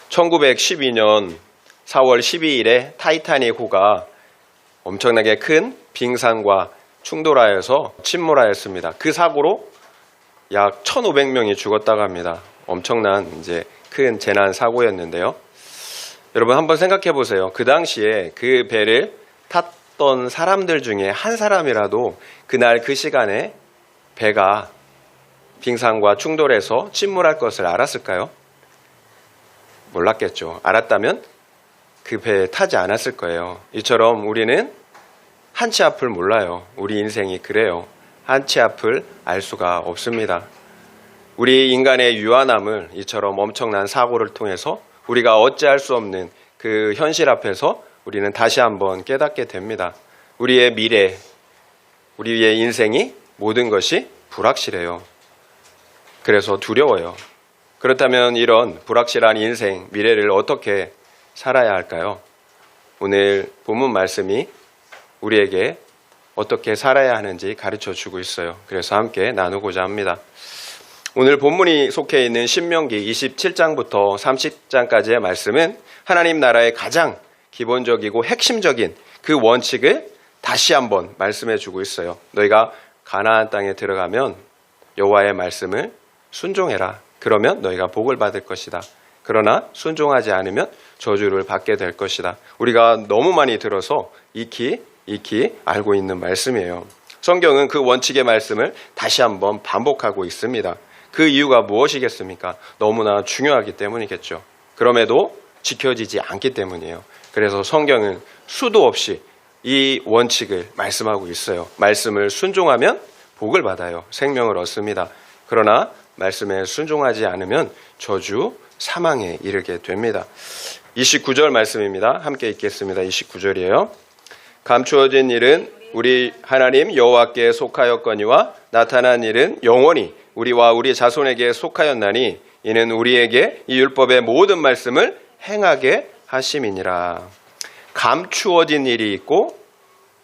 1912년 4월 12일에 타이타닉호가 엄청나게 큰 빙산과 충돌하여서 침몰하였습니다. 그 사고로 약 1,500명이 죽었다고 합니다. 엄청난 큰 재난 사고였는데요. 여러분 한번 생각해 보세요. 그 당시에 그 배를 탔던 사람들 중에 한 사람이라도 그날 그 시간에 배가 빙산과 충돌해서 침몰할 것을 알았을까요? 몰랐겠죠. 알았다면 그 배에 타지 않았을 거예요. 이처럼 우리는 한치 앞을 몰라요. 우리 인생이 그래요. 한치 앞을 알 수가 없습니다. 우리 인간의 유한함을 이처럼 엄청난 사고를 통해서 우리가 어찌할 수 없는 그 현실 앞에서 우리는 다시 한번 깨닫게 됩니다. 우리의 미래, 우리의 인생이 모든 것이 불확실해요. 그래서 두려워요. 그렇다면 이런 불확실한 인생, 미래를 어떻게 살아야 할까요? 오늘 본문 말씀이 우리에게 어떻게 살아야 하는지 가르쳐 주고 있어요. 그래서 함께 나누고자 합니다. 오늘 본문이 속해 있는 신명기 27장부터 30장까지의 말씀은 하나님 나라의 가장 기본적이고 핵심적인 그 원칙을 다시 한번 말씀해 주고 있어요. 너희가 가나안 땅에 들어가면 여호와의 말씀을 순종해라. 그러면 너희가 복을 받을 것이다. 그러나 순종하지 않으면 저주를 받게 될 것이다. 우리가 너무 많이 들어서 익히 알고 있는 말씀이에요. 성경은 그 원칙의 말씀을 다시 한번 반복하고 있습니다. 그 이유가 무엇이겠습니까? 너무나 중요하기 때문이겠죠. 그럼에도 지켜지지 않기 때문이에요. 그래서 성경은 수도 없이 이 원칙을 말씀하고 있어요. 말씀을 순종하면 복을 받아요. 생명을 얻습니다. 그러나 말씀에 순종하지 않으면 저주, 사망에 이르게 됩니다. 29절 말씀입니다. 함께 읽겠습니다. 29절이에요. 감추어진 일은 우리 하나님 여호와께 속하였거니와 나타난 일은 영원히 우리와 우리 자손에게 속하였나니 이는 우리에게 이 율법의 모든 말씀을 행하게 하심이니라. 감추어진 일이 있고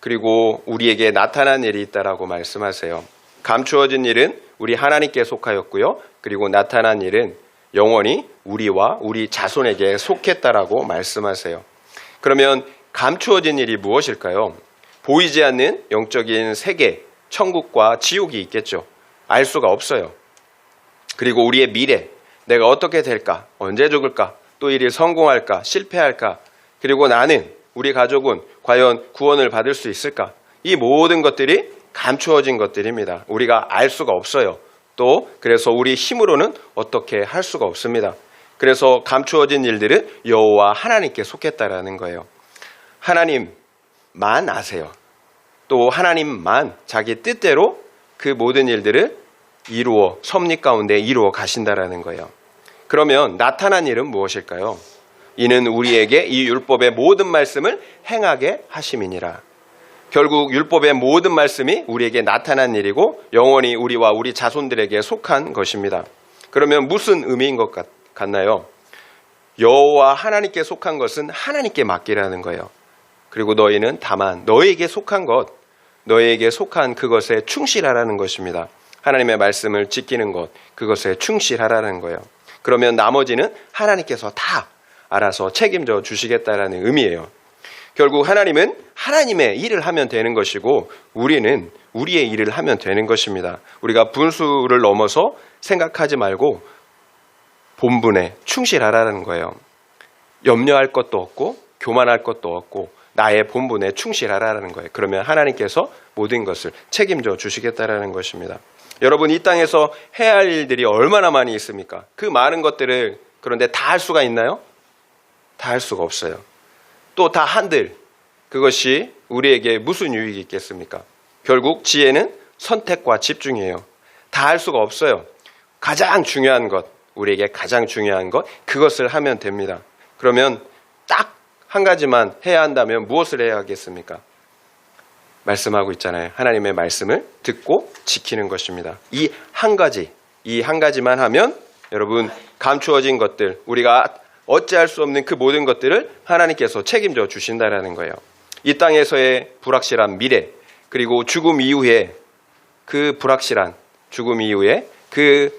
그리고 우리에게 나타난 일이 있다라고 말씀하세요. 감추어진 일은 우리 하나님께 속하였고요. 그리고 나타난 일은 영원히 우리와 우리 자손에게 속했다라고 말씀하세요. 그러면 감추어진 일이 무엇일까요? 보이지 않는 영적인 세계, 천국과 지옥이 있겠죠. 알 수가 없어요. 그리고 우리의 미래, 내가 어떻게 될까? 언제 죽을까? 또 일이 성공할까? 실패할까? 그리고 나는, 우리 가족은 과연 구원을 받을 수 있을까? 이 모든 것들이 감추어진 것들입니다. 우리가 알 수가 없어요. 또 그래서 우리 힘으로는 어떻게 할 수가 없습니다. 그래서 감추어진 일들은 여호와 하나님께 속했다라는 거예요. 하나님만 아세요. 또 하나님만 자기 뜻대로 그 모든 일들을 이루어 섭리 가운데 이루어 가신다라는 거예요. 그러면 나타난 일은 무엇일까요? 이는 우리에게 이 율법의 모든 말씀을 행하게 하심이니라. 결국 율법의 모든 말씀이 우리에게 나타난 일이고 영원히 우리와 우리 자손들에게 속한 것입니다. 그러면 무슨 의미인 것 같나요? 여호와 하나님께 속한 것은 하나님께 맡기라는 거예요. 그리고 너희는 다만 너희에게 속한 것, 너희에게 속한 그것에 충실하라는 것입니다. 하나님의 말씀을 지키는 것, 그것에 충실하라는 거예요. 그러면 나머지는 하나님께서 다 알아서 책임져 주시겠다라는 의미예요. 결국 하나님은 하나님의 일을 하면 되는 것이고 우리는 우리의 일을 하면 되는 것입니다. 우리가 분수를 넘어서 생각하지 말고 본분에 충실하라는 거예요. 염려할 것도 없고 교만할 것도 없고 나의 본분에 충실하라는 거예요. 그러면 하나님께서 모든 것을 책임져 주시겠다라는 것입니다. 여러분 이 땅에서 해야 할 일들이 얼마나 많이 있습니까? 그 많은 것들을 그런데 다 할 수가 있나요? 다 할 수가 없어요. 또 다 한들 그것이 우리에게 무슨 유익이 있겠습니까? 결국 지혜는 선택과 집중이에요. 다 할 수가 없어요. 가장 중요한 것, 우리에게 가장 중요한 것, 그것을 하면 됩니다. 그러면 딱 한 가지만 해야 한다면 무엇을 해야 하겠습니까? 말씀하고 있잖아요. 하나님의 말씀을 듣고 지키는 것입니다. 이 한 가지만 하면 여러분 감추어진 것들, 우리가 어찌할 수 없는 그 모든 것들을 하나님께서 책임져 주신다라는 거예요. 이 땅에서의 불확실한 미래, 그리고 죽음 이후에 그 불확실한 죽음 이후에 그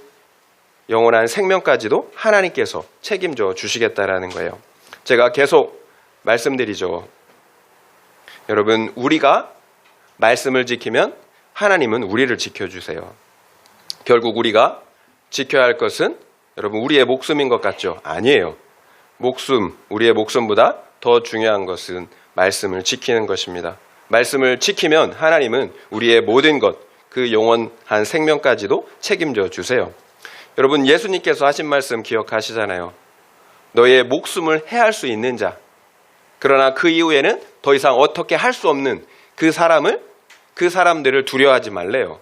영원한 생명까지도 하나님께서 책임져 주시겠다라는 거예요. 제가 계속 말씀드리죠. 여러분, 우리가 말씀을 지키면 하나님은 우리를 지켜주세요. 결국 우리가 지켜야 할 것은 여러분 우리의 목숨인 것 같죠? 아니에요. 우리의 목숨보다 더 중요한 것은 말씀을 지키는 것입니다. 말씀을 지키면 하나님은 우리의 모든 것, 그 영원한 생명까지도 책임져 주세요. 여러분, 예수님께서 하신 말씀 기억하시잖아요. 너의 목숨을 해할 수 있는 자, 그러나 그 이후에는 더 이상 어떻게 할 수 없는 그 사람들을 두려워하지 말래요.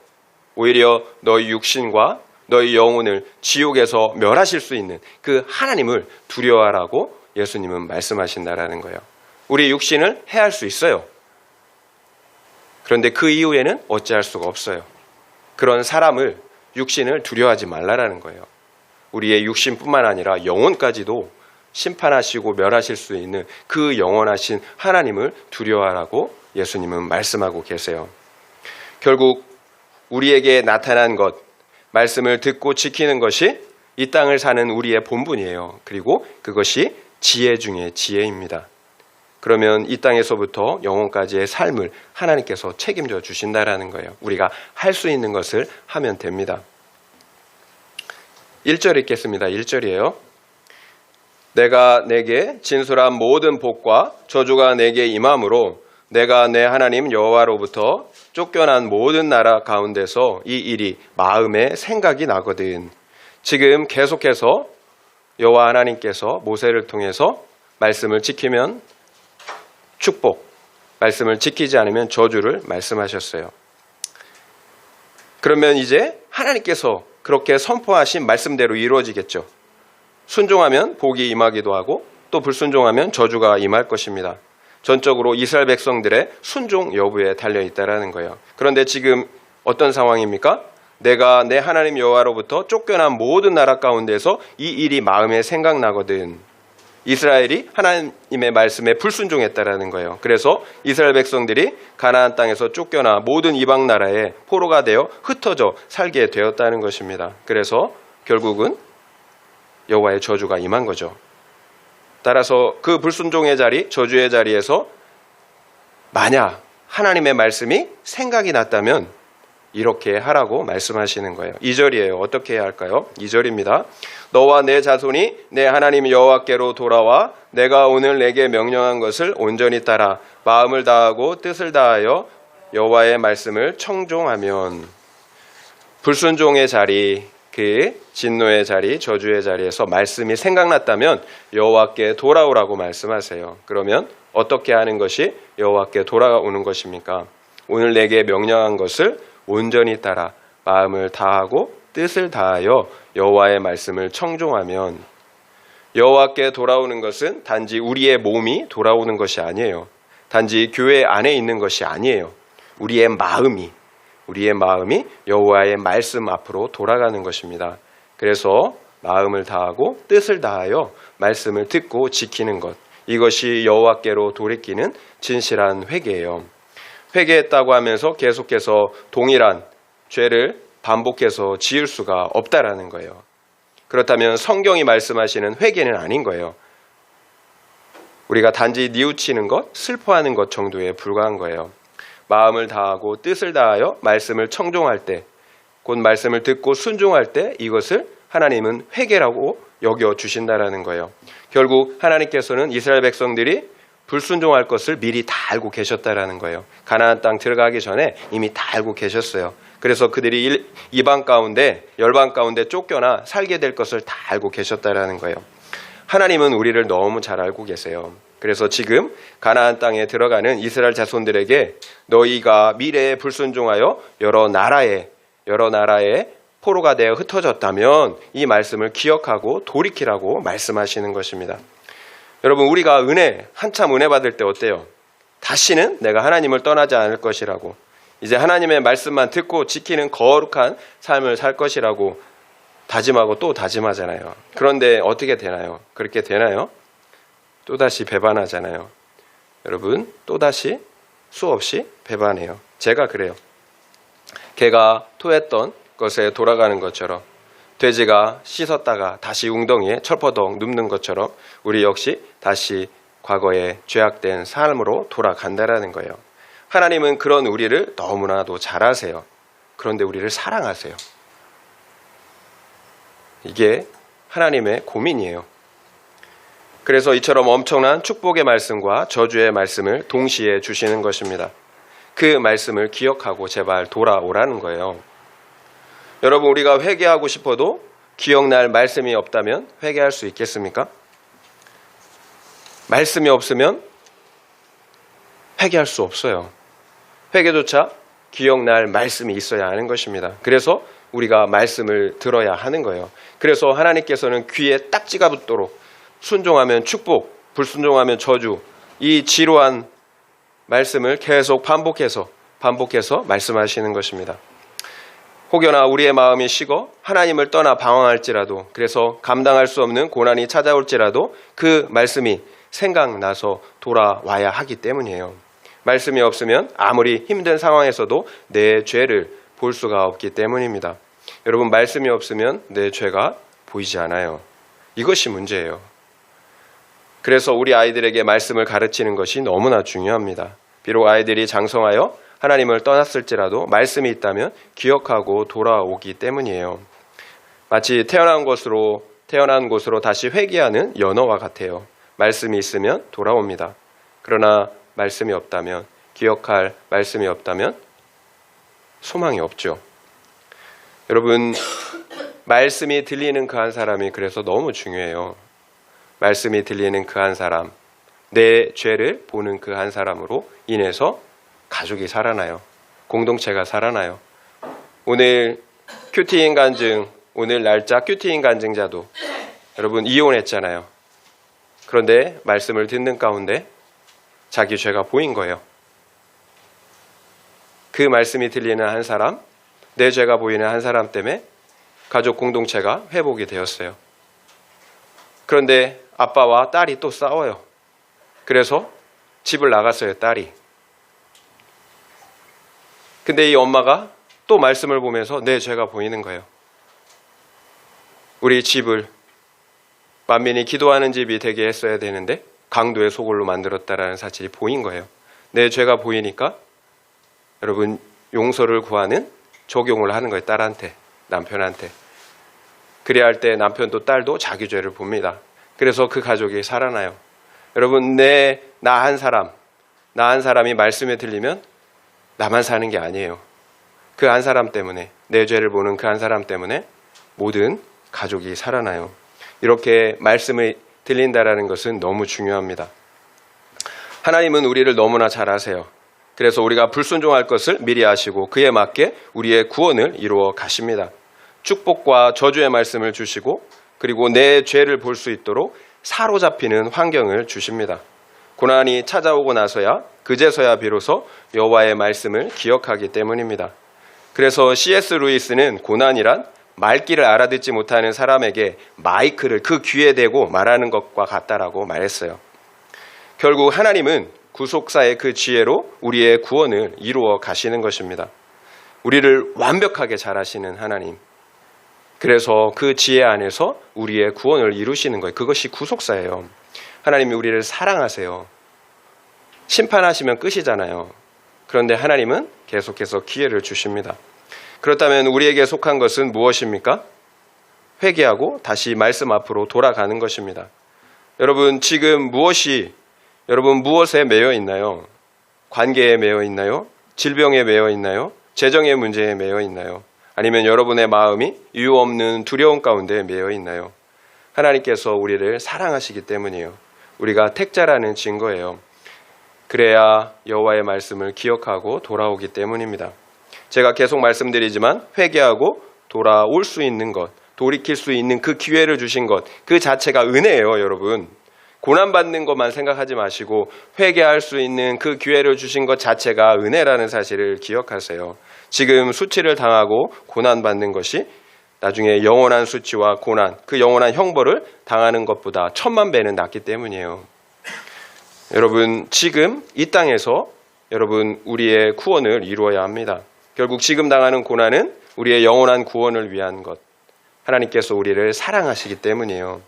오히려 너희 육신과 너희 영혼을 지옥에서 멸하실 수 있는 그 하나님을 두려워하라고 예수님은 말씀하신다라는 거예요. 우리 육신을 해할 수 있어요. 그런데 그 이후에는 어찌할 수가 없어요. 그런 육신을 두려워하지 말라라는 거예요. 우리의 육신뿐만 아니라 영혼까지도 심판하시고 멸하실 수 있는 그 영원하신 하나님을 두려워하라고 예수님은 말씀하고 계세요. 결국 우리에게 나타난 것, 말씀을 듣고 지키는 것이 이 땅을 사는 우리의 본분이에요. 그리고 그것이 지혜 중에 지혜입니다. 그러면 이 땅에서부터 영혼까지의 삶을 하나님께서 책임져 주신다라는 거예요. 우리가 할 수 있는 것을 하면 됩니다. 1절 읽겠습니다. 1절이에요. 내가 내게 진술한 모든 복과 저주가 내게 임함으로 내가 내 하나님 여호와로부터 쫓겨난 모든 나라 가운데서 이 일이 마음에 생각이 나거든. 지금 계속해서 여호와 하나님께서 모세를 통해서 말씀을 지키면 축복, 말씀을 지키지 않으면 저주를 말씀하셨어요. 그러면 이제 하나님께서 그렇게 선포하신 말씀대로 이루어지겠죠. 순종하면 복이 임하기도 하고 또 불순종하면 저주가 임할 것입니다. 전적으로 이스라엘 백성들의 순종 여부에 달려있다라는 거예요. 그런데 지금 어떤 상황입니까? 내가 내 하나님 여호와로부터 쫓겨난 모든 나라 가운데서 이 일이 마음에 생각나거든. 이스라엘이 하나님의 말씀에 불순종했다라는 거예요. 그래서 이스라엘 백성들이 가나안 땅에서 쫓겨나 모든 이방 나라에 포로가 되어 흩어져 살게 되었다는 것입니다. 그래서 결국은 여호와의 저주가 임한 거죠. 따라서 그 불순종의 자리, 저주의 자리에서 만약 하나님의 말씀이 생각이 났다면 이렇게 하라고 말씀하시는 거예요. 2절이에요. 어떻게 해야 할까요? 2절입니다. 너와 내 자손이 내 하나님 여호와께로 돌아와 내가 오늘 내게 명령한 것을 온전히 따라 마음을 다하고 뜻을 다하여 여호와의 말씀을 청종하면, 불순종의 자리, 그 진노의 자리, 저주의 자리에서 말씀이 생각났다면 여호와께 돌아오라고 말씀하세요. 그러면 어떻게 하는 것이 여호와께 돌아오는 것입니까? 오늘 내게 명령한 것을 온전히 따라 마음을 다하고 뜻을 다하여 여호와의 말씀을 청종하면, 여호와께 돌아오는 것은 단지 우리의 몸이 돌아오는 것이 아니에요. 단지 교회 안에 있는 것이 아니에요. 우리의 마음이 여호와의 말씀 앞으로 돌아가는 것입니다. 그래서 마음을 다하고 뜻을 다하여 말씀을 듣고 지키는 것, 이것이 여호와께로 돌이키는 진실한 회개예요. 회개했다고 하면서 계속해서 동일한 죄를 반복해서 지을 수가 없다라는 거예요. 그렇다면 성경이 말씀하시는 회개는 아닌 거예요. 우리가 단지 뉘우치는 것, 슬퍼하는 것 정도에 불과한 거예요. 마음을 다하고 뜻을 다하여 말씀을 청종할 때, 곧 말씀을 듣고 순종할 때 이것을 하나님은 회개라고 여겨주신다라는 거예요. 결국 하나님께서는 이스라엘 백성들이 불순종할 것을 미리 다 알고 계셨다라는 거예요. 가나안 땅 들어가기 전에 이미 다 알고 계셨어요. 그래서 그들이 이방 가운데, 열방 가운데 쫓겨나 살게 될 것을 다 알고 계셨다라는 거예요. 하나님은 우리를 너무 잘 알고 계세요. 그래서 지금 가나안 땅에 들어가는 이스라엘 자손들에게 너희가 미래에 불순종하여 여러 나라에 포로가 되어 흩어졌다면 이 말씀을 기억하고 돌이키라고 말씀하시는 것입니다. 여러분, 우리가 한참 은혜 받을 때 어때요? 다시는 내가 하나님을 떠나지 않을 것이라고, 이제 하나님의 말씀만 듣고 지키는 거룩한 삶을 살 것이라고 다짐하고 또 다짐하잖아요. 그런데 어떻게 되나요? 그렇게 되나요? 또다시 배반하잖아요. 여러분, 또다시 수없이 배반해요. 제가 그래요. 개가 토했던 것에 돌아가는 것처럼 돼지가 씻었다가 다시 웅덩이에 철퍼덕 눕는 것처럼 우리 역시 다시 과거의 죄악된 삶으로 돌아간다라는 거예요. 하나님은 그런 우리를 너무나도 잘 아세요. 그런데 우리를 사랑하세요. 이게 하나님의 고민이에요. 그래서 이처럼 엄청난 축복의 말씀과 저주의 말씀을 동시에 주시는 것입니다. 그 말씀을 기억하고 제발 돌아오라는 거예요. 여러분, 우리가 회개하고 싶어도 기억날 말씀이 없다면 회개할 수 있겠습니까? 말씀이 없으면 회개할 수 없어요. 회개조차 기억날 말씀이 있어야 하는 것입니다. 그래서 우리가 말씀을 들어야 하는 거예요. 그래서 하나님께서는 귀에 딱지가 붙도록 순종하면 축복, 불순종하면 저주, 이 지루한 말씀을 계속 반복해서 말씀하시는 것입니다. 혹여나 우리의 마음이 식어 하나님을 떠나 방황할지라도, 그래서 감당할 수 없는 고난이 찾아올지라도 그 말씀이 생각나서 돌아와야 하기 때문이에요. 말씀이 없으면 아무리 힘든 상황에서도 내 죄를 볼 수가 없기 때문입니다. 여러분, 말씀이 없으면 내 죄가 보이지 않아요. 이것이 문제예요. 그래서 우리 아이들에게 말씀을 가르치는 것이 너무나 중요합니다. 비록 아이들이 장성하여 하나님을 떠났을지라도 말씀이 있다면 기억하고 돌아오기 때문이에요. 마치 태어난 곳으로 다시 회귀하는 연어와 같아요. 말씀이 있으면 돌아옵니다. 그러나 말씀이 없다면, 기억할 말씀이 없다면 소망이 없죠. 여러분, 말씀이 들리는 그 한 사람이 그래서 너무 중요해요. 말씀이 들리는 그 한 사람, 내 죄를 보는 그 한 사람으로 인해서 가족이 살아나요. 공동체가 살아나요. 오늘 큐티인 간증, 오늘 날짜 큐티인 간증자도 여러분 이혼했잖아요. 그런데 말씀을 듣는 가운데 자기 죄가 보인 거예요. 그 말씀이 들리는 한 사람, 내 죄가 보이는 한 사람 때문에 가족 공동체가 회복이 되었어요. 그런데 아빠와 딸이 또 싸워요. 그래서 집을 나갔어요, 딸이. 근데 이 엄마가 또 말씀을 보면서 내 죄가 보이는 거예요. 우리 집을 만민이 기도하는 집이 되게 했어야 되는데 강도의 소굴로 만들었다라는 사실이 보인 거예요. 내 죄가 보이니까 여러분 용서를 구하는 적용을 하는 거예요. 딸한테, 남편한테. 그래야 할 때 남편도 딸도 자기 죄를 봅니다. 그래서 그 가족이 살아나요. 여러분, 나 한 사람이 말씀에 들리면 나만 사는 게 아니에요. 그 한 사람 때문에, 내 죄를 보는 그 한 사람 때문에 모든 가족이 살아나요. 이렇게 말씀을 들린다라는 것은 너무 중요합니다. 하나님은 우리를 너무나 잘 아세요. 그래서 우리가 불순종할 것을 미리 아시고 그에 맞게 우리의 구원을 이루어 가십니다. 축복과 저주의 말씀을 주시고 그리고 내 죄를 볼 수 있도록 사로잡히는 환경을 주십니다. 고난이 찾아오고 나서야 그제서야 비로소 여호와의 말씀을 기억하기 때문입니다. 그래서 C.S. 루이스는 고난이란 말귀를 알아듣지 못하는 사람에게 마이크를 그 귀에 대고 말하는 것과 같다라고 말했어요. 결국 하나님은 구속사의 그 지혜로 우리의 구원을 이루어 가시는 것입니다. 우리를 완벽하게 잘 아시는 하나님. 그래서 그 지혜 안에서 우리의 구원을 이루시는 거예요. 그것이 구속사예요. 하나님이 우리를 사랑하세요. 심판하시면 끝이잖아요. 그런데 하나님은 계속해서 기회를 주십니다. 그렇다면 우리에게 속한 것은 무엇입니까? 회개하고 다시 말씀 앞으로 돌아가는 것입니다. 여러분, 지금 무엇에 매여 있나요? 관계에 매여 있나요? 질병에 매여 있나요? 재정의 문제에 매여 있나요? 아니면 여러분의 마음이 이유 없는 두려움 가운데 매여 있나요? 하나님께서 우리를 사랑하시기 때문이에요. 우리가 택자라는 증거예요. 그래야 여호와의 말씀을 기억하고 돌아오기 때문입니다. 제가 계속 말씀드리지만 회개하고 돌아올 수 있는 것, 돌이킬 수 있는 그 기회를 주신 것, 그 자체가 은혜예요, 여러분. 고난받는 것만 생각하지 마시고 회개할 수 있는 그 기회를 주신 것 자체가 은혜라는 사실을 기억하세요. 지금 수치를 당하고 고난받는 것이 나중에 영원한 수치와 고난, 그 영원한 형벌을 당하는 것보다 1000만 배는 낫기 때문이에요. 여러분, 지금 이 땅에서 여러분 우리의 구원을 이루어야 합니다. 결국 지금 당하는 고난은 우리의 영원한 구원을 위한 것, 하나님께서 우리를 사랑하시기 때문이에요.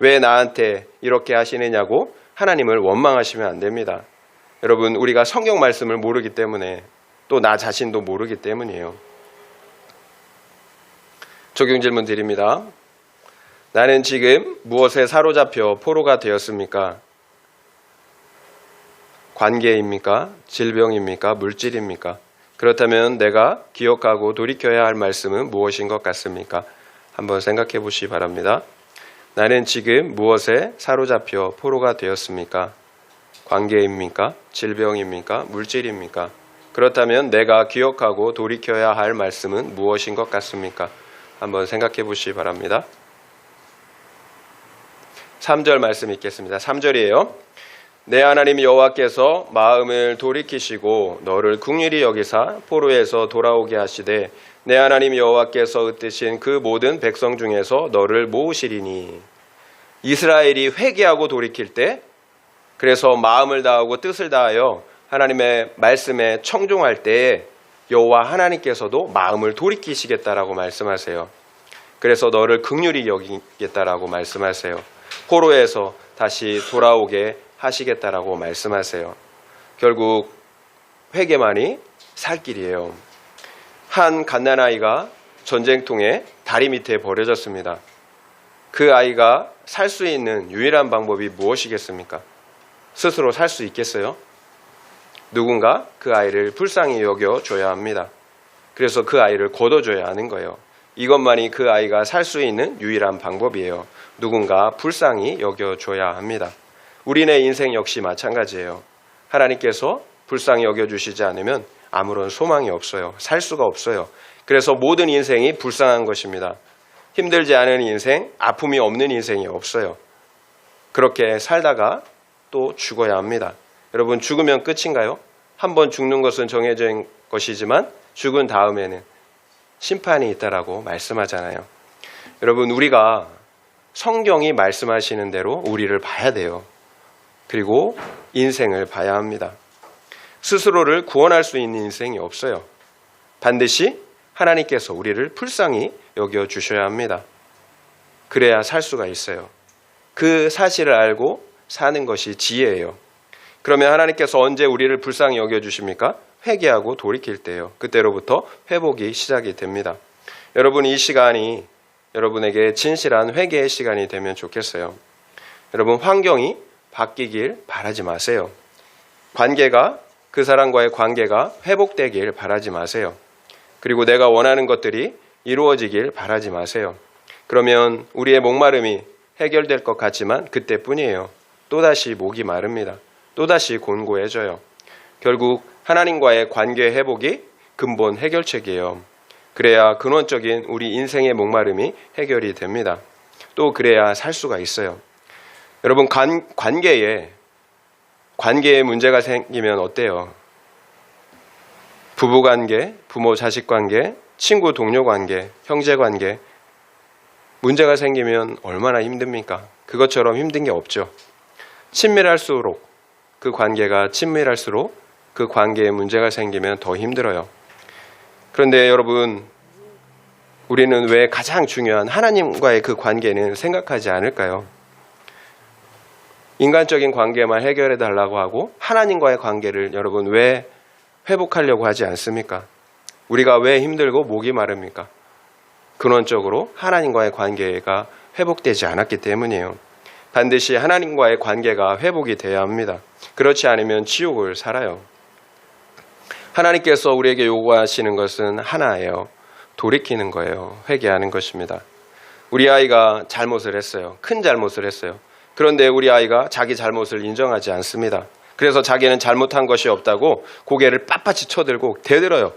왜 나한테 이렇게 하시느냐고 하나님을 원망하시면 안 됩니다. 여러분, 우리가 성경 말씀을 모르기 때문에 또 나 자신도 모르기 때문이에요. 적용 질문 드립니다. 나는 지금 무엇에 사로잡혀 포로가 되었습니까? 관계입니까? 질병입니까? 물질입니까? 그렇다면 내가 기억하고 돌이켜야 할 말씀은 무엇인 것 같습니까? 한번 생각해 보시기 바랍니다. 나는 지금 무엇에 사로잡혀 포로가 되었습니까? 관계입니까? 질병입니까? 물질입니까? 그렇다면 내가 기억하고 돌이켜야 할 말씀은 무엇인 것 같습니까? 한번 생각해 보시기 바랍니다. 3절 말씀 읽겠습니다. 3절이에요. 내 하나님 여호와께서 마음을 돌이키시고 너를 긍휼히 여기사 포로에서 돌아오게 하시되 내 하나님 여호와께서 흩으신 그 모든 백성 중에서 너를 모으시리니. 이스라엘이 회개하고 돌이킬 때, 그래서 마음을 다하고 뜻을 다하여 하나님의 말씀에 청종할 때에 여호와 하나님께서도 마음을 돌이키시겠다라고 말씀하세요. 그래서 너를 긍휼히 여기겠다라고 말씀하세요. 포로에서 다시 돌아오게 하시겠다라고 말씀하세요. 결국 회개만이 살 길이에요. 한 갓난아이가 전쟁통에 다리 밑에 버려졌습니다. 그 아이가 살 수 있는 유일한 방법이 무엇이겠습니까? 스스로 살 수 있겠어요? 누군가 그 아이를 불쌍히 여겨줘야 합니다. 그래서 그 아이를 걷어줘야 하는 거예요. 이것만이 그 아이가 살 수 있는 유일한 방법이에요. 누군가 불쌍히 여겨줘야 합니다. 우리네 인생 역시 마찬가지예요. 하나님께서 불쌍히 여겨주시지 않으면 아무런 소망이 없어요. 살 수가 없어요. 그래서 모든 인생이 불쌍한 것입니다. 힘들지 않은 인생, 아픔이 없는 인생이 없어요. 그렇게 살다가 또 죽어야 합니다. 여러분, 죽으면 끝인가요? 한번 죽는 것은 정해진 것이지만 죽은 다음에는 심판이 있다라고 말씀하잖아요. 여러분, 우리가 성경이 말씀하시는 대로 우리를 봐야 돼요. 그리고 인생을 봐야 합니다. 스스로를 구원할 수 있는 인생이 없어요. 반드시 하나님께서 우리를 불쌍히 여겨주셔야 합니다. 그래야 살 수가 있어요. 그 사실을 알고 사는 것이 지혜예요. 그러면 하나님께서 언제 우리를 불쌍히 여겨주십니까? 회개하고 돌이킬 때요. 그때로부터 회복이 시작이 됩니다. 여러분, 이 시간이 여러분에게 진실한 회개의 시간이 되면 좋겠어요. 여러분, 환경이 바뀌길 바라지 마세요. 그 사람과의 관계가 회복되길 바라지 마세요. 그리고 내가 원하는 것들이 이루어지길 바라지 마세요. 그러면 우리의 목마름이 해결될 것 같지만 그때뿐이에요. 또다시 목이 마릅니다. 또다시 곤고해져요. 결국 하나님과의 관계 회복이 근본 해결책이에요. 그래야 근원적인 우리 인생의 목마름이 해결이 됩니다. 또 그래야 살 수가 있어요. 여러분, 관계에 문제가 생기면 어때요? 부부관계, 부모 자식 관계, 친구 동료 관계, 형제 관계, 문제가 생기면 얼마나 힘듭니까? 그것처럼 힘든 게 없죠. 친밀할수록 그 관계가 친밀할수록 그 관계에 문제가 생기면 더 힘들어요. 그런데 여러분, 우리는 왜 가장 중요한 하나님과의 그 관계는 생각하지 않을까요? 인간적인 관계만 해결해 달라고 하고 하나님과의 관계를 여러분 왜 회복하려고 하지 않습니까? 우리가 왜 힘들고 목이 마릅니까? 근원적으로 하나님과의 관계가 회복되지 않았기 때문이에요. 반드시 하나님과의 관계가 회복이 돼야 합니다. 그렇지 않으면 지옥을 살아요. 하나님께서 우리에게 요구하시는 것은 하나예요. 돌이키는 거예요. 회개하는 것입니다. 우리 아이가 잘못을 했어요. 큰 잘못을 했어요. 그런데 우리 아이가 자기 잘못을 인정하지 않습니다. 그래서 자기는 잘못한 것이 없다고 고개를 빳빳이 쳐들고 대들어요.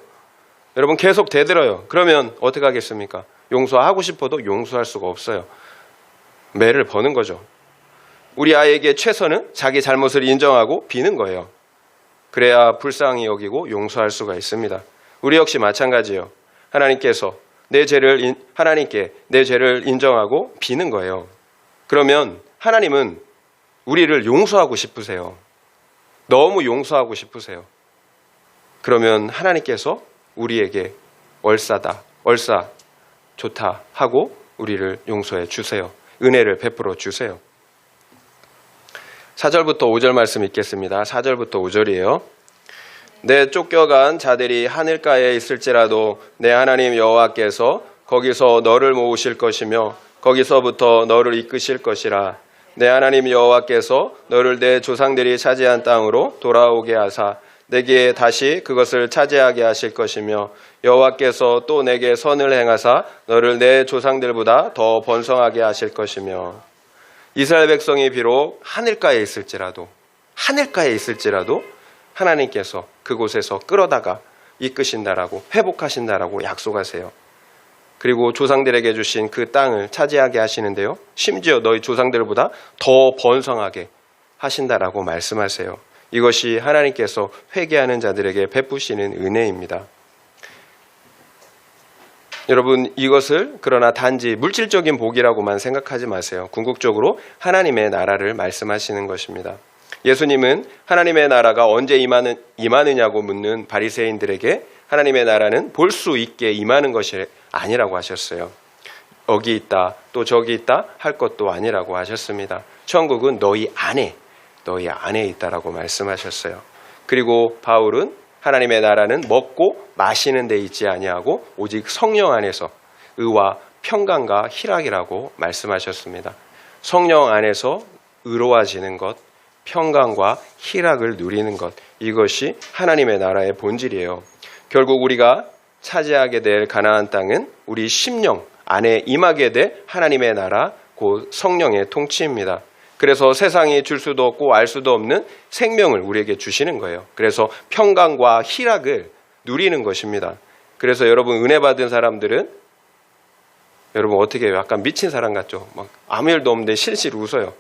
여러분, 계속 대들어요. 그러면 어떻게 하겠습니까? 용서하고 싶어도 용서할 수가 없어요. 매를 버는 거죠. 우리 아이에게 최선은 자기 잘못을 인정하고 비는 거예요. 그래야 불쌍히 여기고 용서할 수가 있습니다. 우리 역시 마찬가지예요. 하나님께서 하나님께 내 죄를 인정하고 비는 거예요. 그러면 하나님은 우리를 용서하고 싶으세요. 너무 용서하고 싶으세요. 그러면 하나님께서 우리에게 얼싸 좋다 하고 우리를 용서해 주세요. 은혜를 베풀어 주세요. 4절부터 5절 말씀 읽겠습니다. 4절부터 5절이에요. 내 쫓겨간 자들이 하늘가에 있을지라도 내 하나님 여호와께서 거기서 너를 모으실 것이며 거기서부터 너를 이끄실 것이라. 내 하나님 여호와께서 너를 내 조상들이 차지한 땅으로 돌아오게 하사 내게 다시 그것을 차지하게 하실 것이며 여호와께서 또 내게 선을 행하사 너를 내 조상들보다 더 번성하게 하실 것이며. 이스라엘 백성이 비록 하늘가에 있을지라도 하나님께서 그곳에서 끌어다가 이끄신다라고, 회복하신다라고 약속하세요. 그리고 조상들에게 주신 그 땅을 차지하게 하시는데요, 심지어 너희 조상들보다 더 번성하게 하신다라고 말씀하세요. 이것이 하나님께서 회개하는 자들에게 베푸시는 은혜입니다. 여러분, 이것을 그러나 단지 물질적인 복이라고만 생각하지 마세요. 궁극적으로 하나님의 나라를 말씀하시는 것입니다. 예수님은 하나님의 나라가 언제 임하느냐고 묻는 바리새인들에게 하나님의 나라는 볼 수 있게 임하는 것이 아니라고 하셨어요. 여기 있다, 또 저기 있다 할 것도 아니라고 하셨습니다. 천국은 너희 안에 있다라고 말씀하셨어요. 그리고 바울은 하나님의 나라는 먹고 마시는 데 있지 아니하고 오직 성령 안에서 의와 평강과 희락이라고 말씀하셨습니다. 성령 안에서 의로워지는 것, 평강과 희락을 누리는 것, 이것이 하나님의 나라의 본질이에요. 결국 우리가 차지하게 될 가나안 땅은 우리 심령 안에 임하게 될 하나님의 나라, 곧 성령의 통치입니다. 그래서 세상이 줄 수도 없고 알 수도 없는 생명을 우리에게 주시는 거예요. 그래서 평강과 희락을 누리는 것입니다. 그래서 여러분, 은혜 받은 사람들은 여러분 어떻게 약간 미친 사람 같죠? 막 아무 일도 없는데 실실 웃어요.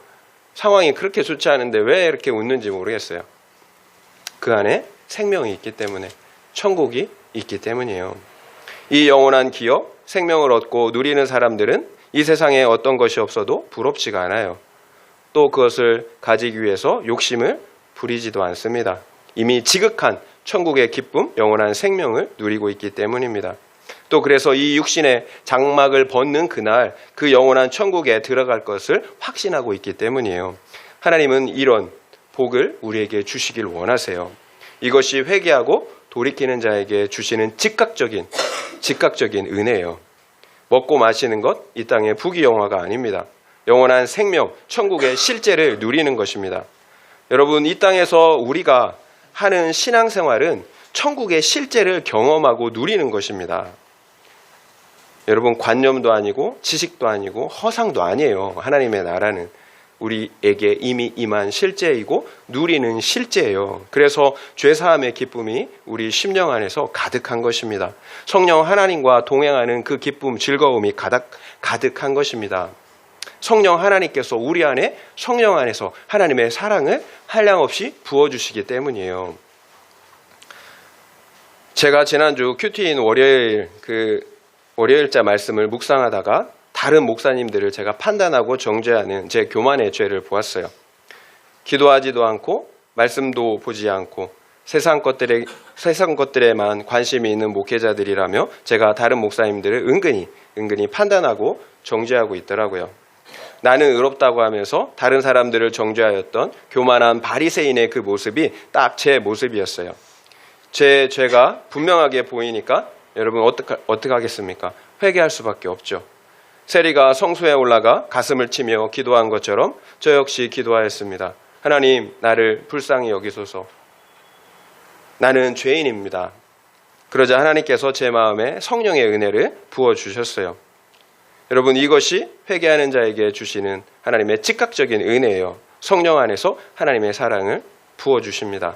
상황이 그렇게 좋지 않은데 왜 이렇게 웃는지 모르겠어요. 그 안에 생명이 있기 때문에, 천국이 있기 때문이에요. 이 영원한 기업, 생명을 얻고 누리는 사람들은 이 세상에 어떤 것이 없어도 부럽지가 않아요. 또 그것을 가지기 위해서 욕심을 부리지도 않습니다. 이미 지극한 천국의 기쁨, 영원한 생명을 누리고 있기 때문입니다. 또 그래서 이 육신의 장막을 벗는 그날 그 영원한 천국에 들어갈 것을 확신하고 있기 때문이에요. 하나님은 이런 복을 우리에게 주시길 원하세요. 이것이 회개하고 돌이키는 자에게 주시는 즉각적인 은혜예요. 먹고 마시는 것, 이 땅의 부귀영화가 아닙니다. 영원한 생명, 천국의 실제를 누리는 것입니다. 여러분, 이 땅에서 우리가 하는 신앙생활은 천국의 실제를 경험하고 누리는 것입니다. 여러분, 관념도 아니고 지식도 아니고 허상도 아니에요. 하나님의 나라는 우리에게 이미 임한 실제이고 누리는 실제예요. 그래서 죄사함의 기쁨이 우리 심령 안에서 가득한 것입니다. 성령 하나님과 동행하는 그 기쁨, 즐거움이 가득한 것입니다. 성령 하나님께서 우리 안에, 성령 안에서 하나님의 사랑을 한량없이 부어주시기 때문이에요. 제가 지난주 큐티인 월요일자 말씀을 묵상하다가 다른 목사님들을 제가 판단하고 정죄하는 제 교만의 죄를 보았어요. 기도하지도 않고 말씀도 보지 않고 세상 것들에만 관심이 있는 목회자들이라며 제가 다른 목사님들을 은근히 판단하고 정죄하고 있더라고요. 나는 의롭다고 하면서 다른 사람들을 정죄하였던 교만한 바리새인의 그 모습이 딱 제 모습이었어요. 제 죄가 분명하게 보이니까 여러분 어떻게 하겠습니까? 회개할 수밖에 없죠. 세리가 성소에 올라가 가슴을 치며 기도한 것처럼 저 역시 기도하였습니다. 하나님, 나를 불쌍히 여기소서. 나는 죄인입니다. 그러자 하나님께서 제 마음에 성령의 은혜를 부어주셨어요. 여러분, 이것이 회개하는 자에게 주시는 하나님의 즉각적인 은혜예요. 성령 안에서 하나님의 사랑을 부어주십니다.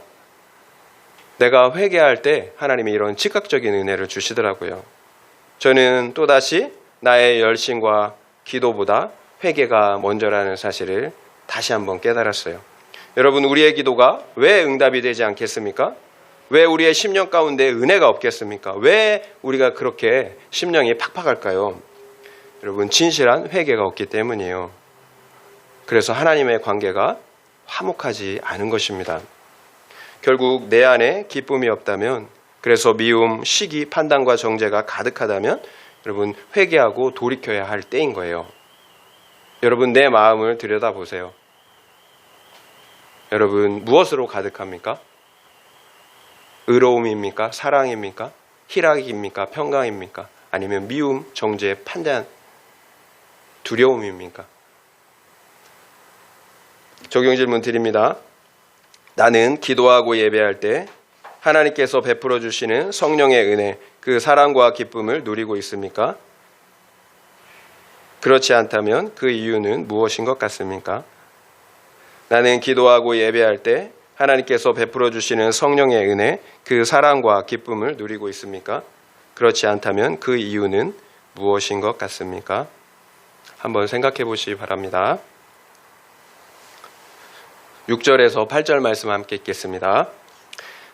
내가 회개할 때 하나님이 이런 즉각적인 은혜를 주시더라고요. 저는 또다시 나의 열심과 기도보다 회개가 먼저라는 사실을 다시 한번 깨달았어요. 여러분, 우리의 기도가 왜 응답이 되지 않겠습니까? 왜 우리의 심령 가운데 은혜가 없겠습니까? 왜 우리가 그렇게 심령이 팍팍할까요? 여러분, 진실한 회개가 없기 때문이에요. 그래서 하나님의 관계가 화목하지 않은 것입니다. 결국 내 안에 기쁨이 없다면, 그래서 미움, 시기, 판단과 정죄가 가득하다면 여러분 회개하고 돌이켜야 할 때인 거예요. 여러분 내 마음을 들여다보세요. 여러분 무엇으로 가득합니까? 의로움입니까? 사랑입니까? 희락입니까? 평강입니까? 아니면 미움, 정죄, 판단, 두려움입니까? 적용 질문 드립니다. 나는 기도하고 예배할 때 하나님께서 베풀어 주시는 성령의 은혜, 그 사랑과 기쁨을 누리고 있습니까? 그렇지 않다면 그 이유는 무엇인 것 같습니까? 나는 기도하고 예배할 때 하나님께서 베풀어 주시는 성령의 은혜, 그 사랑과 기쁨을 누리고 있습니까? 그렇지 않다면 그 이유는 무엇인 것 같습니까? 한번 생각해 보시기 바랍니다. 6절에서 8절 말씀 함께 읽겠습니다.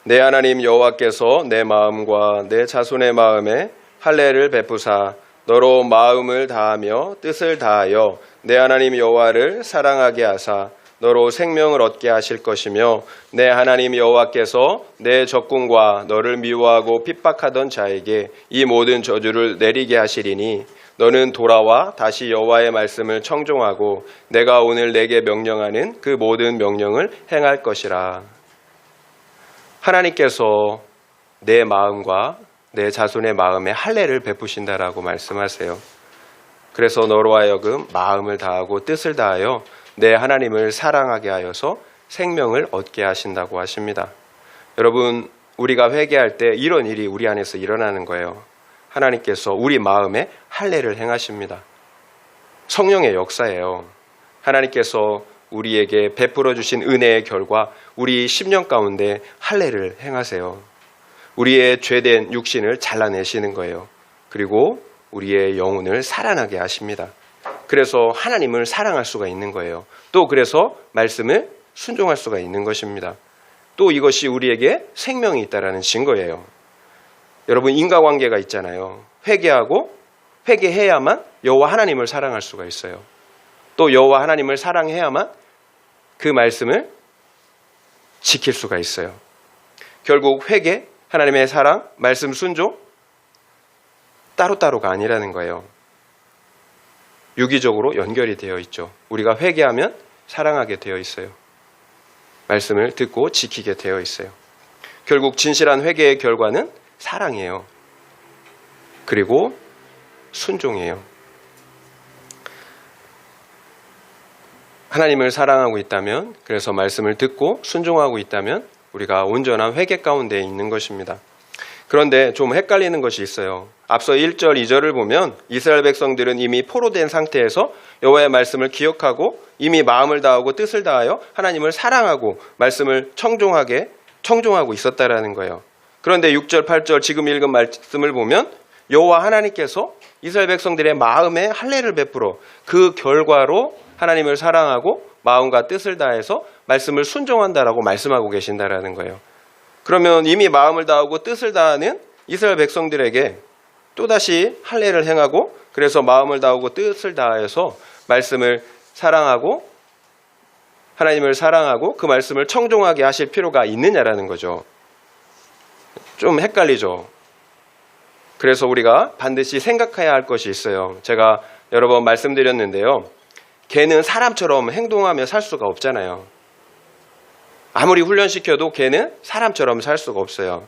내 하나님 여호와께서 내 마음과 내 자손의 마음에 할례를 베푸사 너로 마음을 다하며 뜻을 다하여 내 하나님 여호와를 사랑하게 하사 너로 생명을 얻게 하실 것이며 내 하나님 여호와께서 내 적군과 너를 미워하고 핍박하던 자에게 이 모든 저주를 내리게 하시리니 너는 돌아와 다시 여호와의 말씀을 청종하고 내가 오늘 내게 명령하는 그 모든 명령을 행할 것이라. 하나님께서 내 마음과 내 자손의 마음에 할례를 베푸신다라고 말씀하세요. 그래서 너로 하여금 마음을 다하고 뜻을 다하여 내 하나님을 사랑하게 하여서 생명을 얻게 하신다고 하십니다. 여러분, 우리가 회개할 때 이런 일이 우리 안에서 일어나는 거예요. 하나님께서 우리 마음에 할례를 행하십니다. 성령의 역사예요. 하나님께서 우리에게 베풀어 주신 은혜의 결과 우리 심령 가운데 할례를 행하세요. 우리의 죄된 육신을 잘라내시는 거예요. 그리고 우리의 영혼을 살아나게 하십니다. 그래서 하나님을 사랑할 수가 있는 거예요. 또 그래서 말씀을 순종할 수가 있는 것입니다. 또 이것이 우리에게 생명이 있다라는 증거예요. 여러분 인과관계가 있잖아요. 회개해야만 여호와 하나님을 사랑할 수가 있어요. 또 여호와 하나님을 사랑해야만 그 말씀을 지킬 수가 있어요. 결국 회개, 하나님의 사랑, 말씀 순종 따로따로가 아니라는 거예요. 유기적으로 연결이 되어 있죠. 우리가 회개하면 사랑하게 되어 있어요. 말씀을 듣고 지키게 되어 있어요. 결국 진실한 회개의 결과는 사랑이에요. 그리고 순종이에요. 하나님을 사랑하고 있다면, 그래서 말씀을 듣고 순종하고 있다면 우리가 온전한 회개 가운데 있는 것입니다. 그런데 좀 헷갈리는 것이 있어요. 앞서 1절, 2절을 보면 이스라엘 백성들은 이미 포로된 상태에서 여호와의 말씀을 기억하고 이미 마음을 다하고 뜻을 다하여 하나님을 사랑하고 말씀을 청종하고 있었다라는 거예요. 그런데 6절, 8절 지금 읽은 말씀을 보면 여호와 하나님께서 이스라엘 백성들의 마음에 할례를 베풀어 그 결과로 하나님을 사랑하고 마음과 뜻을 다해서 말씀을 순종한다라고 말씀하고 계신다라는 거예요. 그러면 이미 마음을 다하고 뜻을 다하는 이스라엘 백성들에게 또다시 할례를 행하고 그래서 마음을 다하고 뜻을 다해서 말씀을 사랑하고 하나님을 사랑하고 그 말씀을 청종하게 하실 필요가 있느냐라는 거죠. 좀 헷갈리죠. 그래서 우리가 반드시 생각해야 할 것이 있어요. 제가 여러 번 말씀드렸는데요. 개는 사람처럼 행동하며 살 수가 없잖아요. 아무리 훈련시켜도 개는 사람처럼 살 수가 없어요.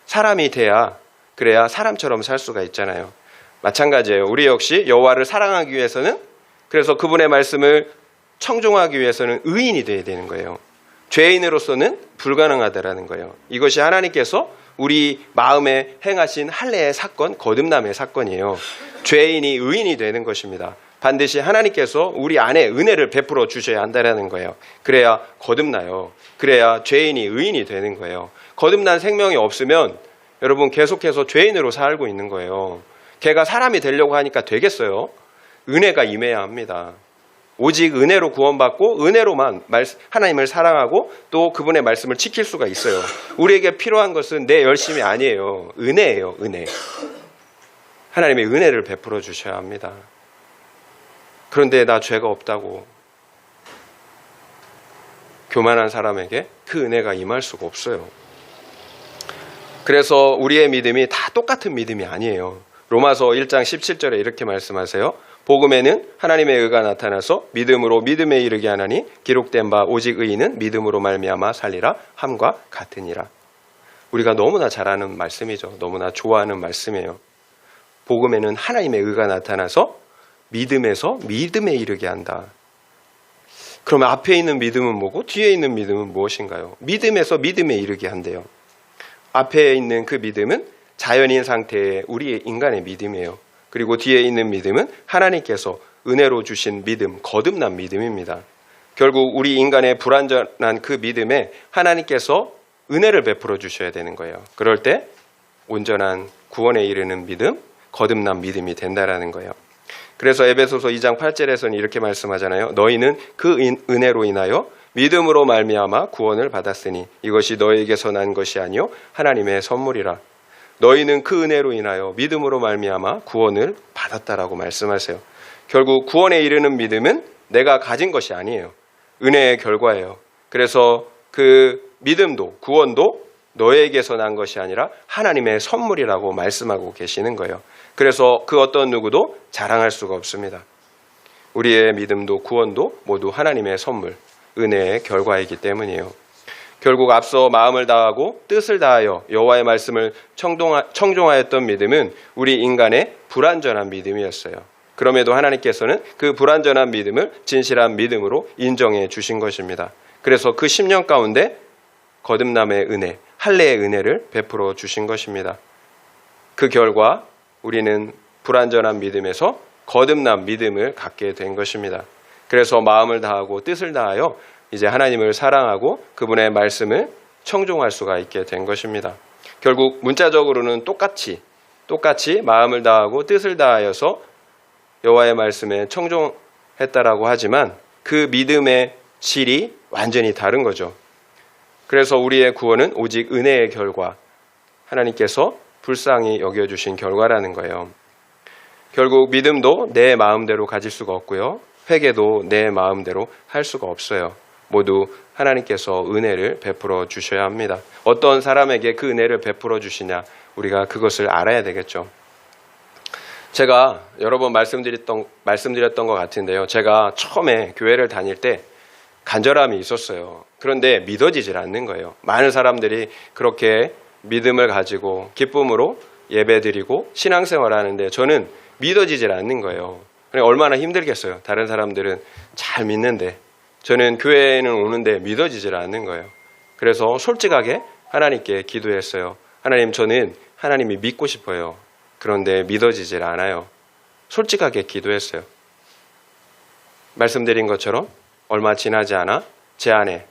사람이 그래야 사람처럼 살 수가 있잖아요. 마찬가지예요. 우리 역시 여호와를 사랑하기 위해서는 그래서 그분의 말씀을 청종하기 위해서는 의인이 되어야 되는 거예요. 죄인으로서는 불가능하다라는 거예요. 이것이 하나님께서 우리 마음에 행하신 할례의 사건, 거듭남의 사건이에요. 죄인이 의인이 되는 것입니다. 반드시 하나님께서 우리 안에 은혜를 베풀어 주셔야 한다는 거예요. 그래야 거듭나요. 그래야 죄인이 의인이 되는 거예요. 거듭난 생명이 없으면 여러분 계속해서 죄인으로 살고 있는 거예요. 걔가 사람이 되려고 하니까 되겠어요? 은혜가 임해야 합니다. 오직 은혜로 구원받고 은혜로만 하나님을 사랑하고 또 그분의 말씀을 지킬 수가 있어요. 우리에게 필요한 것은 내 열심이 아니에요. 은혜예요. 은혜. 하나님의 은혜를 베풀어 주셔야 합니다. 그런데 나 죄가 없다고 교만한 사람에게 그 은혜가 임할 수가 없어요. 그래서 우리의 믿음이 다 똑같은 믿음이 아니에요. 로마서 1장 17절에 이렇게 말씀하세요. 복음에는 하나님의 의가 나타나서 믿음으로 믿음에 이르게 하나니 기록된 바 오직 의인은 믿음으로 말미암아 살리라 함과 같으니라. 우리가 너무나 잘 아는 말씀이죠. 너무나 좋아하는 말씀이에요. 복음에는 하나님의 의가 나타나서 믿음에서 믿음에 이르게 한다. 그러면 앞에 있는 믿음은 뭐고 뒤에 있는 믿음은 무엇인가요? 믿음에서 믿음에 이르게 한대요. 앞에 있는 그 믿음은 자연인 상태의 우리의 인간의 믿음이에요. 그리고 뒤에 있는 믿음은 하나님께서 은혜로 주신 믿음, 거듭난 믿음입니다. 결국 우리 인간의 불완전한 그 믿음에 하나님께서 은혜를 베풀어 주셔야 되는 거예요. 그럴 때 온전한 구원에 이르는 믿음, 거듭난 믿음이 된다라는 거예요. 그래서 에베소서 2장 8절에서는 이렇게 말씀하잖아요. 너희는 그 은혜로 인하여 믿음으로 말미암아 구원을 받았으니 이것이 너희에게서 난 것이 아니요 하나님의 선물이라. 너희는 그 은혜로 인하여 믿음으로 말미암아 구원을 받았다라고 말씀하세요. 결국 구원에 이르는 믿음은 내가 가진 것이 아니에요. 은혜의 결과예요. 그래서 그 믿음도 구원도 너에게서 난 것이 아니라 하나님의 선물이라고 말씀하고 계시는 거예요. 그래서 그 어떤 누구도 자랑할 수가 없습니다. 우리의 믿음도 구원도 모두 하나님의 선물, 은혜의 결과이기 때문이에요. 결국 앞서 마음을 다하고 뜻을 다하여 여호와의 말씀을 청종하였던 믿음은 우리 인간의 불완전한 믿음이었어요. 그럼에도 하나님께서는 그 불완전한 믿음을 진실한 믿음으로 인정해 주신 것입니다. 그래서 그 10년 가운데 거듭남의 은혜, 할례의 은혜를 베풀어 주신 것입니다. 그 결과 우리는 불완전한 믿음에서 거듭난 믿음을 갖게 된 것입니다. 그래서 마음을 다하고 뜻을 다하여 이제 하나님을 사랑하고 그분의 말씀을 청종할 수가 있게 된 것입니다. 결국 문자적으로는 똑같이 마음을 다하고 뜻을 다하여서 여호와의 말씀에 청종했다라고 하지만 그 믿음의 질이 완전히 다른 거죠. 그래서 우리의 구원은 오직 은혜의 결과, 하나님께서 불쌍히 여겨주신 결과라는 거예요. 결국 믿음도 내 마음대로 가질 수가 없고요. 회개도 내 마음대로 할 수가 없어요. 모두 하나님께서 은혜를 베풀어 주셔야 합니다. 어떤 사람에게 그 은혜를 베풀어 주시냐, 우리가 그것을 알아야 되겠죠. 제가 여러 번 말씀드렸던 것 같은데요. 제가 처음에 교회를 다닐 때 간절함이 있었어요. 그런데 믿어지질 않는 거예요. 많은 사람들이 그렇게 믿음을 가지고 기쁨으로 예배드리고 신앙생활하는데 저는 믿어지질 않는 거예요. 얼마나 힘들겠어요. 다른 사람들은 잘 믿는데 저는 교회에는 오는데 믿어지질 않는 거예요. 그래서 솔직하게 하나님께 기도했어요. 하나님, 저는 하나님이 믿고 싶어요. 그런데 믿어지질 않아요. 솔직하게 기도했어요. 말씀드린 것처럼 얼마 지나지 않아 제 안에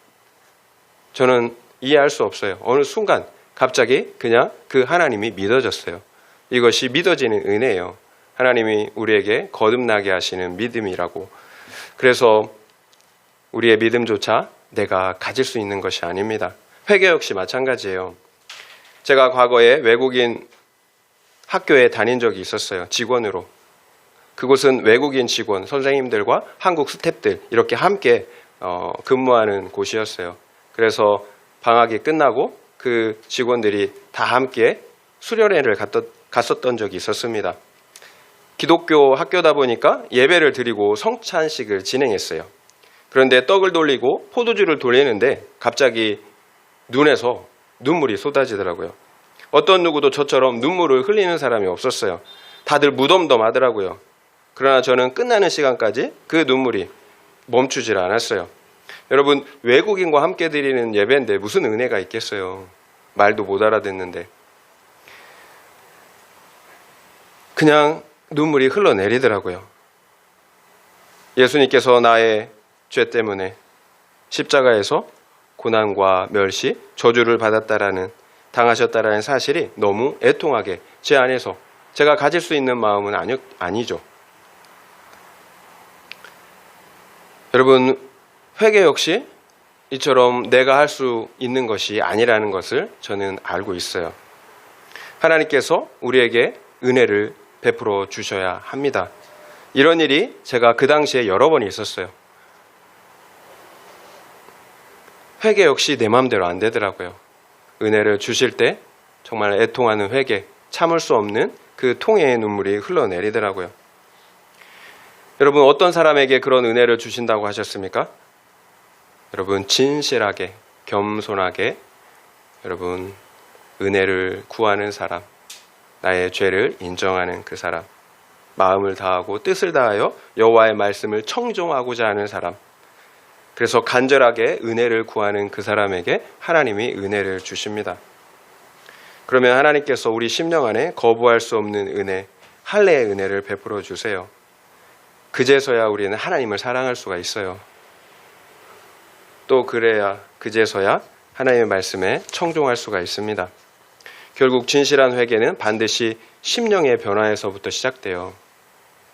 저는 이해할 수 없어요. 어느 순간 갑자기 그냥 그 하나님이 믿어졌어요. 이것이 믿어지는 은혜예요. 하나님이 우리에게 거듭나게 하시는 믿음이라고. 그래서 우리의 믿음조차 내가 가질 수 있는 것이 아닙니다. 회개 역시 마찬가지예요. 제가 과거에 외국인 학교에 다닌 적이 있었어요. 직원으로. 그곳은 외국인 직원, 선생님들과 한국 스태프들 이렇게 함께 근무하는 곳이었어요. 그래서 방학이 끝나고 그 직원들이 다 함께 수련회를 갔었던 적이 있었습니다. 기독교 학교다 보니까 예배를 드리고 성찬식을 진행했어요. 그런데 떡을 돌리고 포도주를 돌리는데 갑자기 눈에서 눈물이 쏟아지더라고요. 어떤 누구도 저처럼 눈물을 흘리는 사람이 없었어요. 다들 무덤덤하더라고요. 그러나 저는 끝나는 시간까지 그 눈물이 멈추질 않았어요. 여러분, 외국인과 함께 드리는 예배인데 무슨 은혜가 있겠어요. 말도 못 알아듣는데. 그냥 눈물이 흘러내리더라고요. 예수님께서 나의 죄 때문에 십자가에서 고난과 멸시, 저주를 당하셨다라는 사실이 너무 애통하게 제 안에서 제가 가질 수 있는 마음은 아니죠. 여러분, 회개 역시 이처럼 내가 할 수 있는 것이 아니라는 것을 저는 알고 있어요. 하나님께서 우리에게 은혜를 베풀어 주셔야 합니다. 이런 일이 제가 그 당시에 여러 번 있었어요. 회개 역시 내 마음대로 안 되더라고요. 은혜를 주실 때 정말 애통하는 회개, 참을 수 없는 그 통해의 눈물이 흘러내리더라고요. 여러분, 어떤 사람에게 그런 은혜를 주신다고 하셨습니까? 여러분, 진실하게, 겸손하게 여러분 은혜를 구하는 사람, 나의 죄를 인정하는 그 사람, 마음을 다하고 뜻을 다하여 여호와의 말씀을 청종하고자 하는 사람, 그래서 간절하게 은혜를 구하는 그 사람에게 하나님이 은혜를 주십니다. 그러면 하나님께서 우리 심령 안에 거부할 수 없는 은혜, 할례의 은혜를 베풀어 주세요. 그제서야 우리는 하나님을 사랑할 수가 있어요. 또 그래야 그제서야 하나님의 말씀에 청종할 수가 있습니다. 결국 진실한 회개는 반드시 심령의 변화에서부터 시작돼요.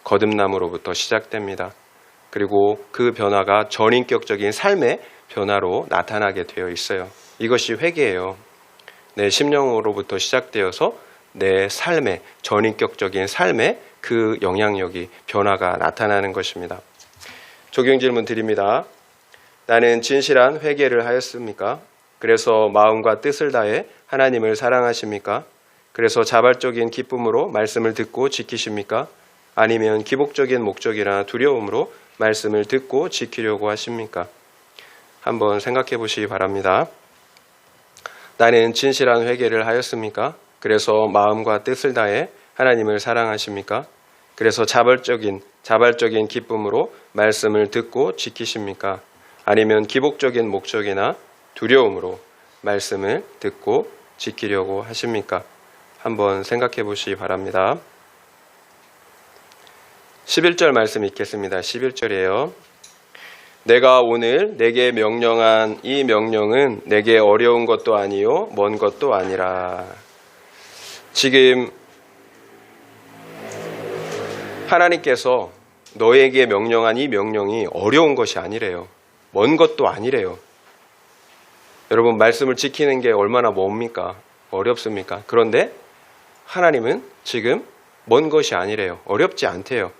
거듭남으로부터 시작됩니다. 그리고 그 변화가 전인격적인 삶의 변화로 나타나게 되어 있어요. 이것이 회개예요. 내 심령으로부터 시작되어서 내 삶의, 전인격적인 삶의 그 영향력이, 변화가 나타나는 것입니다. 적용 질문 드립니다. 나는 진실한 회개를 하였습니까? 그래서 마음과 뜻을 다해 하나님을 사랑하십니까? 그래서 자발적인 기쁨으로 말씀을 듣고 지키십니까? 아니면 기복적인 목적이나 두려움으로 말씀을 듣고 지키려고 하십니까? 한번 생각해 보시기 바랍니다. 나는 진실한 회개를 하였습니까? 그래서 마음과 뜻을 다해 하나님을 사랑하십니까? 그래서 자발적인 기쁨으로 말씀을 듣고 지키십니까? 아니면 기복적인 목적이나 두려움으로 말씀을 듣고 지키려고 하십니까? 한번 생각해 보시기 바랍니다. 11절 말씀 읽겠습니다. 11절이에요. 내가 오늘 내게 명령한 이 명령은 내게 어려운 것도 아니요 먼 것도 아니라. 지금 하나님께서 너에게 명령한 이 명령이 어려운 것이 아니래요. 먼 것도 아니래요. 여러분, 말씀을 지키는 게 얼마나 뭡니까? 어렵습니까? 그런데 하나님은 지금 먼 것이 아니래요. 어렵지 않대요.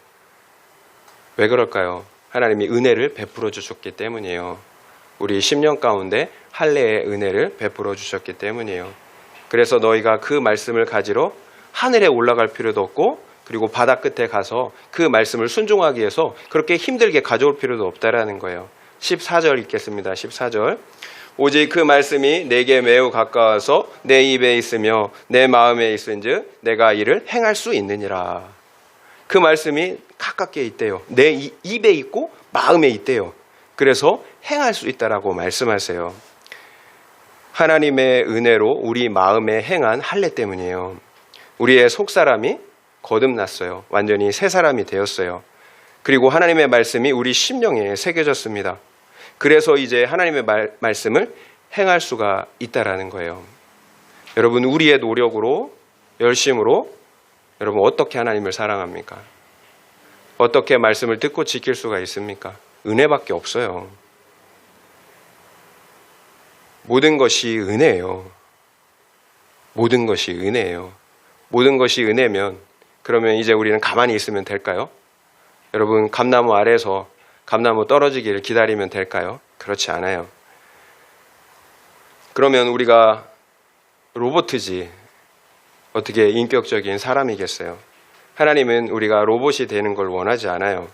왜 그럴까요? 하나님이 은혜를 베풀어 주셨기 때문이에요. 우리 심령 가운데 할례의 은혜를 베풀어 주셨기 때문이에요. 그래서 너희가 그 말씀을 가지러 하늘에 올라갈 필요도 없고, 그리고 바다 끝에 가서 그 말씀을 순종하기 위해서 그렇게 힘들게 가져올 필요도 없다라는 거예요. 14절 읽겠습니다. 14절. 오직 그 말씀이 내게 매우 가까워서 내 입에 있으며 내 마음에 있은즉 내가 이를 행할 수 있느니라. 그 말씀이 가깝게 있대요. 내 입에 있고 마음에 있대요. 그래서 행할 수 있다라고 말씀하세요. 하나님의 은혜로 우리 마음에 행한 할례 때문이에요. 우리의 속사람이 거듭났어요. 완전히 새 사람이 되었어요. 그리고 하나님의 말씀이 우리 심령에 새겨졌습니다. 그래서 이제 하나님의 말씀을 행할 수가 있다라는 거예요. 여러분, 우리의 노력으로, 열심으로 여러분 어떻게 하나님을 사랑합니까? 어떻게 말씀을 듣고 지킬 수가 있습니까? 은혜밖에 없어요. 모든 것이 은혜예요. 모든 것이 은혜예요. 모든 것이 은혜면 그러면 이제 우리는 가만히 있으면 될까요? 여러분, 감나무 아래에서 감나무 떨어지기를 기다리면 될까요? 그렇지 않아요. 그러면 우리가 로봇이지 어떻게 인격적인 사람이겠어요? 하나님은 우리가 로봇이 되는 걸 원하지 않아요.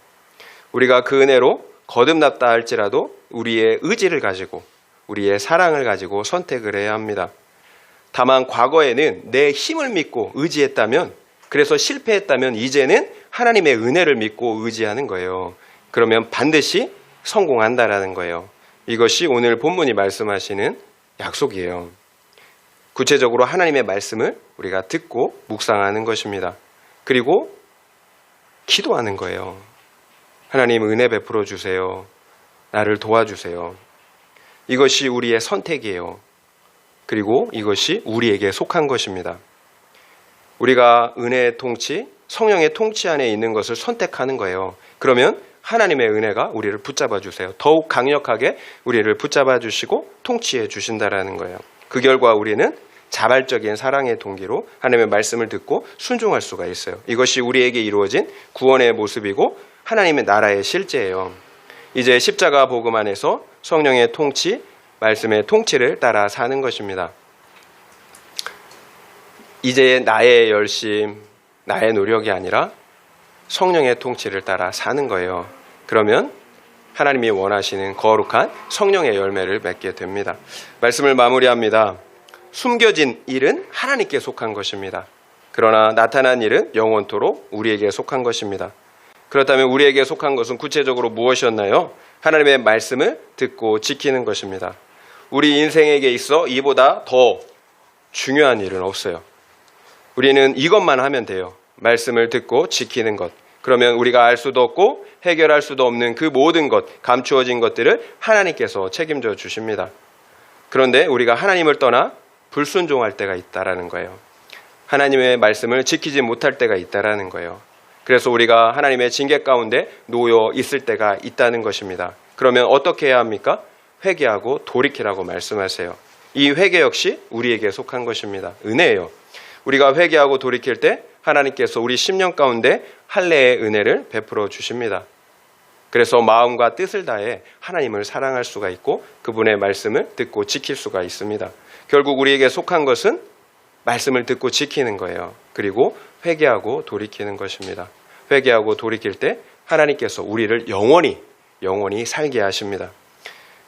우리가 그 은혜로 거듭났다 할지라도 우리의 의지를 가지고 우리의 사랑을 가지고 선택을 해야 합니다. 다만 과거에는 내 힘을 믿고 의지했다면, 그래서 실패했다면 이제는 하나님의 은혜를 믿고 의지하는 거예요. 그러면 반드시 성공한다라는 거예요. 이것이 오늘 본문이 말씀하시는 약속이에요. 구체적으로 하나님의 말씀을 우리가 듣고 묵상하는 것입니다. 그리고 기도하는 거예요. 하나님, 은혜 베풀어 주세요. 나를 도와주세요. 이것이 우리의 선택이에요. 그리고 이것이 우리에게 속한 것입니다. 우리가 은혜의 통치, 성령의 통치 안에 있는 것을 선택하는 거예요. 그러면 하나님의 은혜가 우리를 붙잡아 주세요. 더욱 강력하게 우리를 붙잡아 주시고 통치해 주신다라는 거예요. 그 결과 우리는 자발적인 사랑의 동기로 하나님의 말씀을 듣고 순종할 수가 있어요. 이것이 우리에게 이루어진 구원의 모습이고 하나님의 나라의 실제예요. 이제 십자가 복음 안에서 성령의 통치, 말씀의 통치를 따라 사는 것입니다. 이제 나의 열심, 나의 노력이 아니라 성령의 통치를 따라 사는 거예요. 그러면 하나님이 원하시는 거룩한 성령의 열매를 맺게 됩니다. 말씀을 마무리합니다. 숨겨진 일은 하나님께 속한 것입니다. 그러나 나타난 일은 영원토록 우리에게 속한 것입니다. 그렇다면 우리에게 속한 것은 구체적으로 무엇이었나요? 하나님의 말씀을 듣고 지키는 것입니다. 우리 인생에게 있어 이보다 더 중요한 일은 없어요. 우리는 이것만 하면 돼요. 말씀을 듣고 지키는 것. 그러면 우리가 알 수도 없고 해결할 수도 없는 그 모든 것, 감추어진 것들을 하나님께서 책임져 주십니다. 그런데 우리가 하나님을 떠나 불순종할 때가 있다라는 거예요. 하나님의 말씀을 지키지 못할 때가 있다라는 거예요. 그래서 우리가 하나님의 징계 가운데 놓여 있을 때가 있다는 것입니다. 그러면 어떻게 해야 합니까? 회개하고 돌이키라고 말씀하세요. 이 회개 역시 우리에게 속한 것입니다. 은혜예요. 우리가 회개하고 돌이킬 때 하나님께서 우리 심령 가운데 할례의 은혜를 베풀어 주십니다. 그래서 마음과 뜻을 다해 하나님을 사랑할 수가 있고 그분의 말씀을 듣고 지킬 수가 있습니다. 결국 우리에게 속한 것은 말씀을 듣고 지키는 거예요. 그리고 회개하고 돌이키는 것입니다. 회개하고 돌이킬 때 하나님께서 우리를 영원히 살게 하십니다.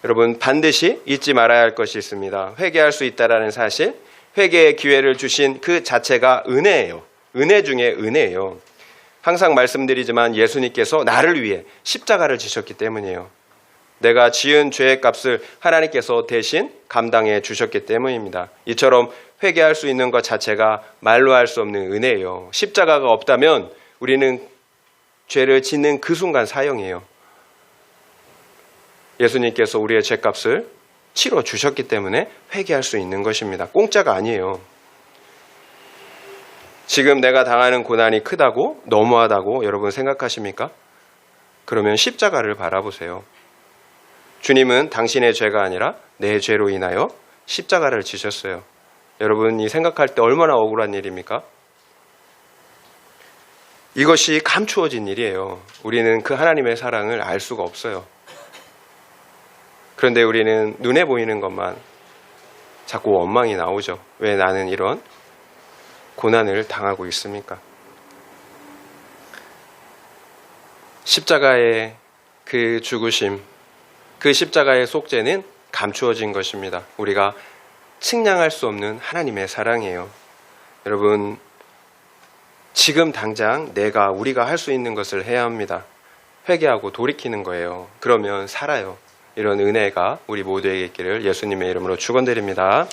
여러분 반드시 잊지 말아야 할 것이 있습니다. 회개할 수 있다라는 사실, 회개의 기회를 주신 그 자체가 은혜예요. 은혜 중에 은혜예요. 항상 말씀드리지만 예수님께서 나를 위해 십자가를 지셨기 때문이에요. 내가 지은 죄의 값을 하나님께서 대신 감당해 주셨기 때문입니다. 이처럼 회개할 수 있는 것 자체가 말로 할 수 없는 은혜예요. 십자가가 없다면 우리는 죄를 짓는 그 순간 사형이에요. 예수님께서 우리의 죄값을 치러 주셨기 때문에 회개할 수 있는 것입니다. 공짜가 아니에요. 지금 내가 당하는 고난이 크다고, 너무하다고 여러분 생각하십니까? 그러면 십자가를 바라보세요. 주님은 당신의 죄가 아니라 내 죄로 인하여 십자가를 지셨어요. 여러분이 생각할 때 얼마나 억울한 일입니까? 이것이 감추어진 일이에요. 우리는 그 하나님의 사랑을 알 수가 없어요. 그런데 우리는 눈에 보이는 것만 자꾸 원망이 나오죠. 왜 나는 이런 고난을 당하고 있습니까? 십자가의 그 죽으심, 그 십자가의 속죄는 감추어진 것입니다. 우리가 측량할 수 없는 하나님의 사랑이에요. 여러분, 지금 당장 우리가 할 수 있는 것을 해야 합니다. 회개하고 돌이키는 거예요. 그러면 살아요. 이런 은혜가 우리 모두에게 있기를 예수님의 이름으로 축원드립니다.